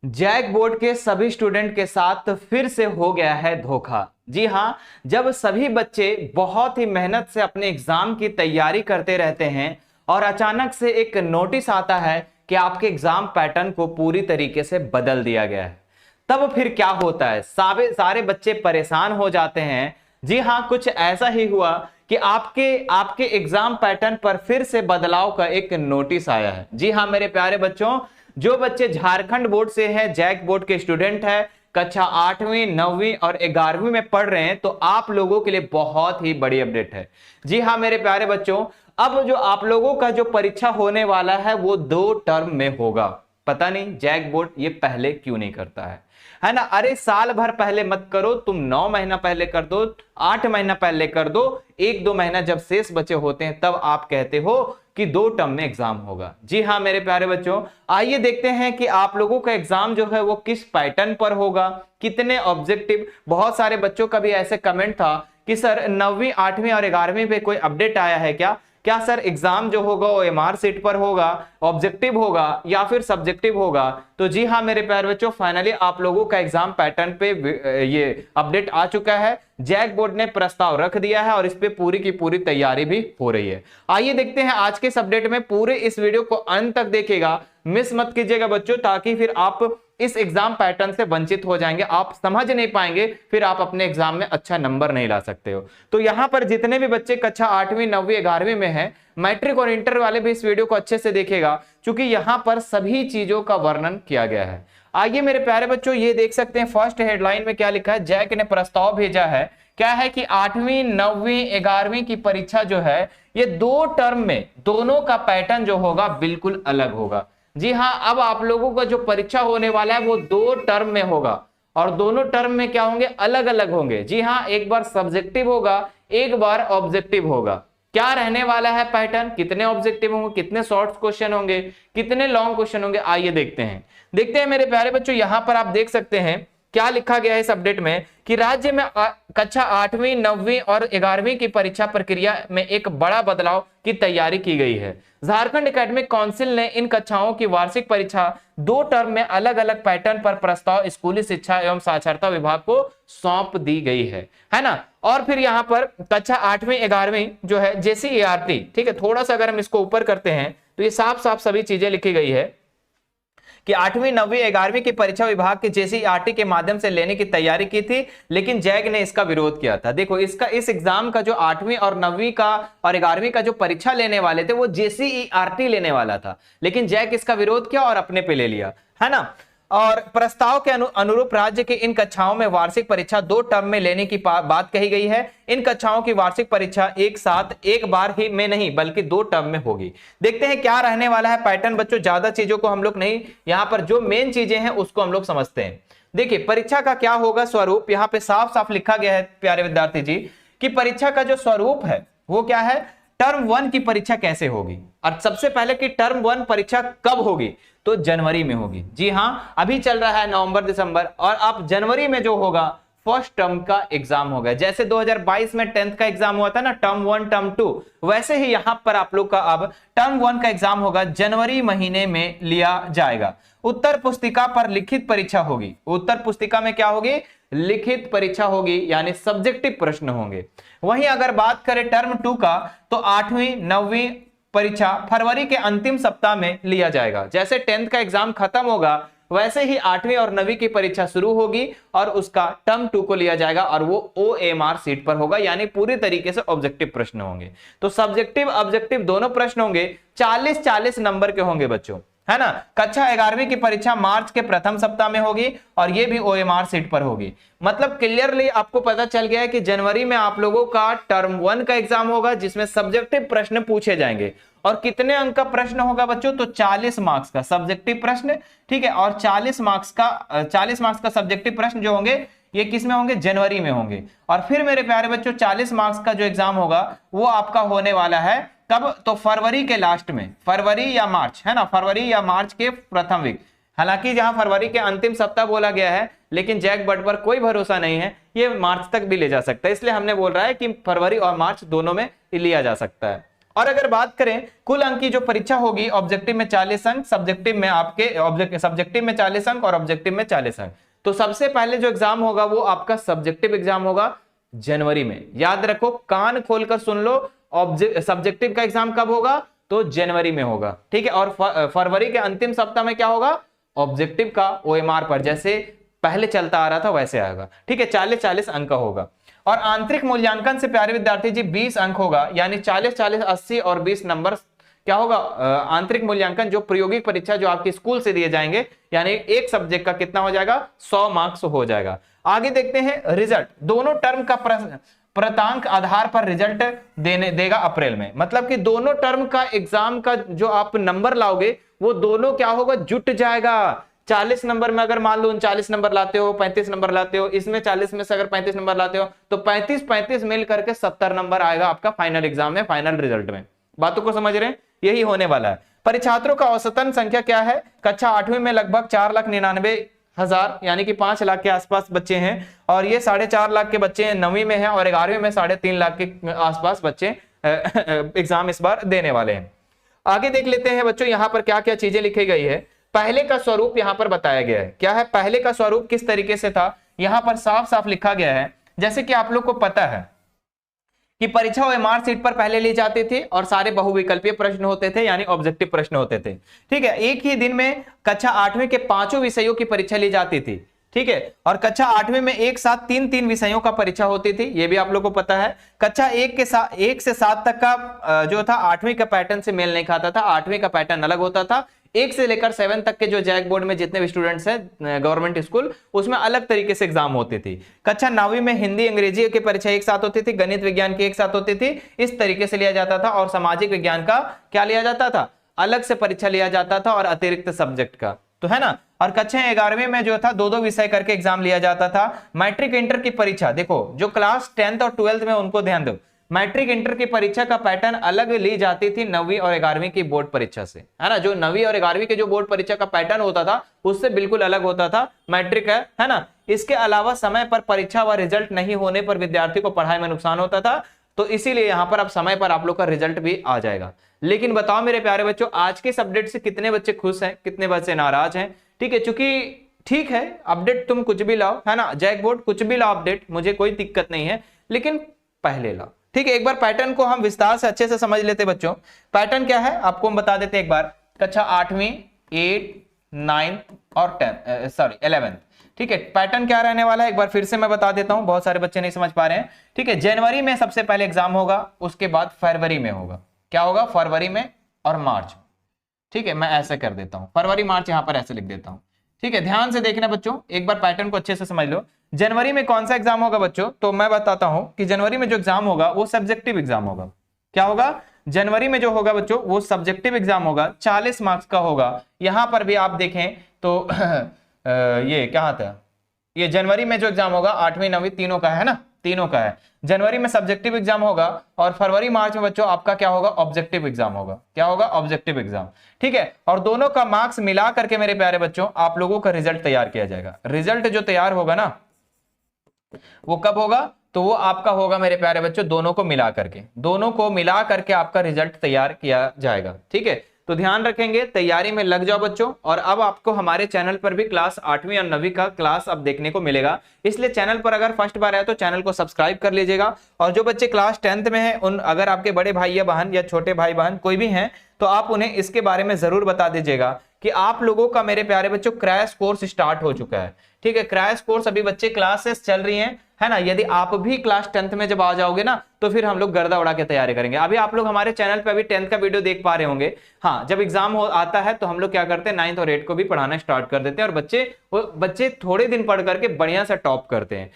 JAC board के सभी student के साथ फिर से हो गया है धोखा। जी हां, जब सभी बच्चे बहुत ही मेहनत से अपने एग्जाम की तैयारी करते रहते हैं और अचानक से एक नोटिस आता है कि आपके एग्जाम पैटर्न को पूरी तरीके से बदल दिया गया है, तब फिर क्या होता है? सारे बच्चे परेशान हो जाते हैं। जी हां, कुछ ऐसा ही हुआ कि आपके आपके एग्जाम पैटर्न पर फिर से बदलाव का एक नोटिस आया है। जी हां मेरे प्यारे बच्चों, जो बच्चे झारखंड बोर्ड से हैं, जैक बोर्ड के स्टूडेंट हैं, कक्षा 8वीं 9वीं और 11वीं में पढ़ रहे हैं, तो आप लोगों के लिए बहुत ही बड़ी अपडेट है। जी हां मेरे प्यारे बच्चों, अब जो आप लोगों का जो परीक्षा होने वाला है वो 2 टर्म में होगा। पता नहीं जैक बोर्ड ये पहले क्यों नहीं करता है ना? अरे साल भर पहले मत करो, तुम 9 महीना पहले कर दो, 8 महीना पहले कर दो, 1-2 महीना जब शेष बचे होते हैं तब आप कहते हो कि 2 टर्म में एग्जाम होगा। जी हां मेरे प्यारे बच्चों, आइए देखते हैं कि आप लोगों का एग्जाम जो है वो किस पैटर्न पर होगा, कितने ऑब्जेक्टिव। बहुत सारे बच्चों का भी ऐसे कमेंट था कि सर 9वीं 8वीं और 11वीं पे कोई अपडेट आया है क्या? क्या सर एग्जाम जो होगा वो एमआर सीट पर होगा, ऑब्जेक्टिव होगा या फिर सब्जेक्टिव होगा? तो जी हां मेरे प्यारे बच्चों, फाइनली आप लोगों का एग्जाम पैटर्न पे ये अपडेट आ चुका है। जैक बोर्ड ने प्रस्ताव रख दिया है और इस पे पूरी की पूरी तैयारी भी हो रही है। आइए देखते हैं आज के इस अपडेट में। पूरे इस वीडियो को अंत तक देखिएगा, मिस मत कीजिएगा बच्चों, ताकि फिर आप इस एग्जाम पैटर्न से वंचित हो जाएंगे, आप समझ नहीं पाएंगे, फिर आप अपने एग्जाम में अच्छा नंबर नहीं ला सकते हो। तो यहां पर जितने भी बच्चे कक्षा 8वीं 9वीं 11वीं में हैं, मैट्रिक और इंटर वाले भी इस वीडियो को अच्छे से देखिएगा, क्योंकि यहां पर सभी चीजों का वर्णन किया गया है। आइए मेरे प्यारे बच्चों, ये देख सकते हैं फर्स्ट हेडलाइन में क्या लिखा है। जैक ने प्रस्ताव भेजा है, क्या है कि 8वीं 9वीं 11वीं की परीक्षा जो है ये 2 टर्म में, दोनों का पैटर्न जो होगा बिल्कुल अलग होगा। जी हां, अब आप लोगों का जो परीक्षा होने वाला है वो 2 टर्म में होगा और दोनों टर्म में क्या होंगे? अलग अलग होंगे। जी हां, एक बार सब्जेक्टिव होगा, एक बार ऑब्जेक्टिव होगा। क्या रहने वाला है पैटर्न? कितने ऑब्जेक्टिव होंगे, कितने शॉर्ट क्वेश्चन होंगे, कितने लॉन्ग क्वेश्चन होंगे? आइए देखते हैं मेरे प्यारे बच्चों। यहां पर आप देख सकते हैं क्या लिखा गया है इस अपडेट में कि राज्य में कक्षा 8वीं 9वीं और 11वीं की परीक्षा प्रक्रिया में एक बड़ा बदलाव की तैयारी की गई है। झारखंड एकेडमिक काउंसिल ने इन कक्षाओं की वार्षिक परीक्षा 2 टर्म में अलग अलग पैटर्न पर प्रस्ताव स्कूली शिक्षा एवं साक्षरता विभाग को सौंप दी गई है ना? और फिर यहाँ पर कक्षा 8वीं 11वीं जो है JCERT, ठीक है, थोड़ा सा अगर हम इसको ऊपर करते हैं तो ये साफ साफ सभी चीजें लिखी गई है कि 8वीं 9वीं 11वीं की परीक्षा विभाग के JCERT के माध्यम से लेने की तैयारी की थी, लेकिन जैक ने इसका विरोध किया था। देखो, इस एग्जाम का जो 8वीं और 9वीं का और 11वीं का जो परीक्षा लेने वाले थे वो JCERT लेने वाला था, लेकिन जैक इसका विरोध किया और अपने पे ले लिया, है ना? और प्रस्ताव के अनुरूप राज्य की इन कक्षाओं में वार्षिक परीक्षा 2 टर्म में लेने की बात कही गई है। इन कक्षाओं की वार्षिक परीक्षा एक साथ एक बार ही में नहीं बल्कि 2 टर्म में होगी। देखते हैं क्या रहने वाला है पैटर्न बच्चों। ज्यादा चीजों को हम लोग नहीं, यहाँ पर जो मेन चीजें हैं उसको हम लोग समझते हैं। देखिए परीक्षा का क्या होगा स्वरूप, यहाँ पे साफ साफ लिखा गया है प्यारे विद्यार्थी जी कि परीक्षा का जो स्वरूप है वो क्या है। टर्म 1 की परीक्षा कैसे होगी, और सबसे पहले कि टर्म 1 परीक्षा कब होगी, तो जनवरी में होगी। जी हां, अभी चल रहा है नवंबर दिसंबर, और अब जनवरी में जो होगा फर्स्ट टर्म का एग्जाम होगा। जैसे 2022 में 10th का एग्जाम हुआ था ना, टर्म 1 टर्म 2, वैसे ही यहां पर आप लोग का अब टर्म 1 का एग्जाम होगा, जनवरी महीने में लिया जाएगा। उत्तर पुस्तिका पर लिखित परीक्षा होगी। उत्तर पुस्तिका में क्या होगी? लिखित परीक्षा होगी, यानी सब्जेक्टिव प्रश्न होंगे। वहीं अगर बात करें टर्म 2 का, तो 8वीं 9वीं परीक्षा फरवरी के अंतिम सप्ताह में लिया जाएगा। जैसे 10th का एग्जाम खत्म होगा वैसे ही 8वीं और 9वीं की परीक्षा शुरू होगी और उसका टर्म 2 को लिया जाएगा और वो OMR सीट पर होगा, यानी पूरी तरीके से ऑब्जेक्टिव प्रश्न होंगे। तो सब्जेक्टिव ऑब्जेक्टिव दोनों प्रश्न होंगे, 40-40 नंबर के होंगे बच्चों, है ना? कक्षा 11वीं की परीक्षा मार्च के प्रथम सप्ताह में होगी और ये भी OMR सीट पर होगी। मतलब क्लियरली आपको पता चल गया है कि जनवरी में आप लोगों का टर्म 1 का एग्जाम होगा जिसमें सब्जेक्टिव प्रश्न पूछे जाएंगे। और कितने अंक का प्रश्न होगा बच्चों? तो 40 मार्क्स का सब्जेक्टिव प्रश्न, ठीक है, और 40 मार्क्स का सब्जेक्टिव प्रश्न जो होंगे ये किस में होंगे? जनवरी में होंगे। और फिर मेरे प्यारे बच्चों 40 मार्क्स का जो एग्जाम होगा वो आपका होने वाला है कब? तो फरवरी के लास्ट में, फरवरी या मार्च, है ना, फरवरी या मार्च के प्रथम वीक। हालांकि जहां फरवरी के अंतिम सप्ताह बोला गया है, लेकिन जैक बोर्ड पर कोई भरोसा नहीं है, ये मार्च तक भी ले जा सकता है, इसलिए हमने बोल रहा है कि फरवरी और मार्च दोनों में लिया जा सकता है। और अगर बात करें कुल अंक की जो परीक्षा होगी, ऑब्जेक्टिव में 40 अंक, सब्जेक्टिव में आपके सब्जेक्टिव में 40 अंक और ऑब्जेक्टिव में 40 अंक। तो सबसे पहले जो एग्जाम होगा वो आपका सब्जेक्टिव एग्जाम होगा जनवरी में। याद रखो, कान खोलकर सुन लो, सब्जेक्टिव का एग्जाम कब होगा? तो जनवरी में होगा, ठीक है। और फरवरी के अंतिम सप्ताह में क्या होगा? ऑब्जेक्टिव का OMR पर, जैसे पहले चलता आ रहा था वैसे आएगा, ठीक है। 40-40 अंक का होगा। और आंतरिक मूल्यांकन से प्यारे विद्यार्थी जी 20 अंक होगा, यानी 40-40 80 और 20 नंबर क्या होगा? आंतरिक मूल्यांकन जो प्रायोगिक परीक्षा जो आपके स्कूल से दिए जाएंगे, यानी एक सब्जेक्ट का कितना हो जाएगा? 100 मार्क्स हो जाएगा। आगे देखते हैं रिजल्ट। दोनों टर्म का प्रतांक आधार पर रिजल्ट देगा अप्रैल में। मतलब कि दोनों टर्म का एग्जाम का जो आप नंबर लाओगे वो दोनों क्या होगा? जुट जाएगा। 40 नंबर में अगर मान लो 39 नंबर लाते हो, 35 नंबर लाते हो, इसमें 40 में से अगर 35 नंबर लाते हो तो 35-35 मिल करके 70 नंबर आएगा आपका फाइनल एग्जाम में, फाइनल रिजल्ट में। बातों को समझ रहे हैं? यही होने वाला है। परीक्षार्थियों का औसतन संख्या क्या है? कक्षा 8वीं में लगभग 4,99,000 यानी कि 5 लाख के आसपास बच्चे हैं, और ये 4.5 लाख के बच्चे 9वीं में हैं, और 11वीं में 3.5 लाख के आसपास बच्चे एग्जाम इस बार देने वाले हैं। आगे देख लेते हैं बच्चों यहाँ पर क्या क्या चीजें लिखी गई है। पहले का स्वरूप यहाँ पर बताया गया है। क्या है पहले का स्वरूप? किस तरीके से था यहाँ पर साफ साफ लिखा गया है। जैसे कि आप लोग को पता है कि परीक्षा OMR सीट पर पहले ली जाती थी और सारे बहुविकल्पीय प्रश्न होते थे, यानी ऑब्जेक्टिव प्रश्न होते थे, ठीक है। एक ही दिन में कक्षा 8वीं के 5 विषयों की परीक्षा ली जाती थी, ठीक है। और कक्षा 8वीं में एक साथ 3-3 विषयों का परीक्षा होती थी, ये भी आप लोग को पता है। कक्षा 1 से 7 तक का जो था 8वीं का पैटर्न से मेल नहीं खाता था, 8वीं का पैटर्न अलग होता था। 1 से लेकर 7 तक के जो जैक बोर्ड में जितने भी स्टूडेंट्स हैं गवर्नमेंट स्कूल, उसमें अलग तरीके से एग्जाम होती थी। कक्षा 9वीं में हिंदी अंग्रेजी की परीक्षा एक साथ होती थी, गणित विज्ञान की एक साथ होती थी, इस तरीके से लिया जाता था। और सामाजिक विज्ञान का क्या लिया जाता था? अलग से परीक्षा लिया जाता था, और अतिरिक्त सब्जेक्ट का, तो है ना। और कक्षा 11वीं में जो था 2-2 विषय करके एग्जाम लिया जाता था। मैट्रिक इंटर की परीक्षा देखो, जो क्लास 10th और 12th में उनको ध्यान दो, मैट्रिक इंटर की परीक्षा का पैटर्न अलग ली जाती थी 9वीं और 11वीं की बोर्ड परीक्षा से, है ना। जो 9वीं और 11वीं के जो बोर्ड परीक्षा का पैटर्न होता था उससे बिल्कुल अलग होता था मैट्रिक, है ना। इसके अलावा समय पर परीक्षा व रिजल्ट नहीं होने पर विद्यार्थी को पढ़ाई में नुकसान होता था, तो इसीलिए यहाँ पर अब समय पर आप लोग का रिजल्ट भी आ जाएगा। लेकिन बताओ मेरे प्यारे बच्चों, आज के अपडेट से कितने बच्चे खुश हैं, कितने बच्चे नाराज हैं? ठीक है, चूंकि ठीक है अपडेट तुम कुछ भी लाओ, है ना, जैक बोर्ड कुछ भी लाओ अपडेट, मुझे कोई दिक्कत नहीं है, लेकिन पहले लाओ, ठीक है। एक बार पैटर्न को हम विस्तार से अच्छे से समझ लेते बच्चों। पैटर्न क्या है आपको हम बता देते एक बार। कक्षा 8वीं, 8, 9 और 11th, ठीक है। पैटर्न क्या रहने वाला है एक बार फिर से मैं बता देता हूं, बहुत सारे बच्चे नहीं समझ पा रहे हैं, ठीक है। जनवरी में सबसे पहले एग्जाम होगा, उसके बाद फरवरी में होगा। क्या होगा? फरवरी में और मार्च, ठीक है। मैं ऐसे कर देता हूं, फरवरी मार्च यहां पर ऐसे लिख देता हूं, ठीक है। ध्यान से देखना बच्चों, एक बार पैटर्न को अच्छे से समझ लो। जनवरी में कौन सा एग्जाम होगा बच्चों? तो मैं बताता हूं कि जनवरी में जो एग्जाम होगा वो सब्जेक्टिव एग्जाम होगा। क्या होगा? जनवरी में जो होगा बच्चों वो सब्जेक्टिव एग्जाम होगा, 40 मार्क्स का होगा। यहां पर भी आप देखें तो ये क्या था, ये जनवरी में जो एग्जाम होगा 8वीं 9वीं तीनों का है ना, तीनों का है। जनवरी में सब्जेक्टिव एग्जाम होगा, और फरवरी मार्च में बच्चों आपका क्या होगा? ऑब्जेक्टिव एग्जाम होगा। क्या होगा? ऑब्जेक्टिव एग्जाम, ठीक है। और दोनों का मार्क्स मिला करके मेरे प्यारे बच्चों आप लोगों का रिजल्ट तैयार किया जाएगा। रिजल्ट जो तैयार होगा ना वो कब होगा? तो वो आपका होगा मेरे प्यारे बच्चों दोनों को मिला करके आपका रिजल्ट तैयार किया जाएगा, ठीक है। तो ध्यान रखेंगे, तैयारी में लग जाओ बच्चों। और अब आपको हमारे चैनल पर भी क्लास 8वीं और 9वीं का क्लास अब देखने को मिलेगा, इसलिए चैनल पर अगर फर्स्ट बार आए तो चैनल को सब्सक्राइब कर लीजिएगा। और जो बच्चे क्लास 10th में हैं, उन अगर आपके बड़े भाई या बहन या छोटे भाई बहन कोई भी हैं, तो आप उन्हें इसके बारे में जरूर बता दीजिएगा कि आप लोगों का मेरे प्यारे बच्चों क्रैश कोर्स स्टार्ट हो चुका है, ठीक है। क्रैश कोर्स अभी बच्चे क्लासेस चल रही हैं, है ना। यदि आप भी क्लास 10th में जब आ जाओगे ना तो फिर हम लोग गर्दा उड़ा के तैयारी करेंगे। अभी आप लोग हमारे चैनल पे अभी 10th का वीडियो देख पा रहे होंगे। हाँ, जब एग्जाम आता है तो हम लोग क्या करते हैं 9th और 8th को भी पढ़ाना स्टार्ट कर देते हैं, और बच्चे थोड़े दिन पढ़ करके बढ़िया से टॉप करते हैं।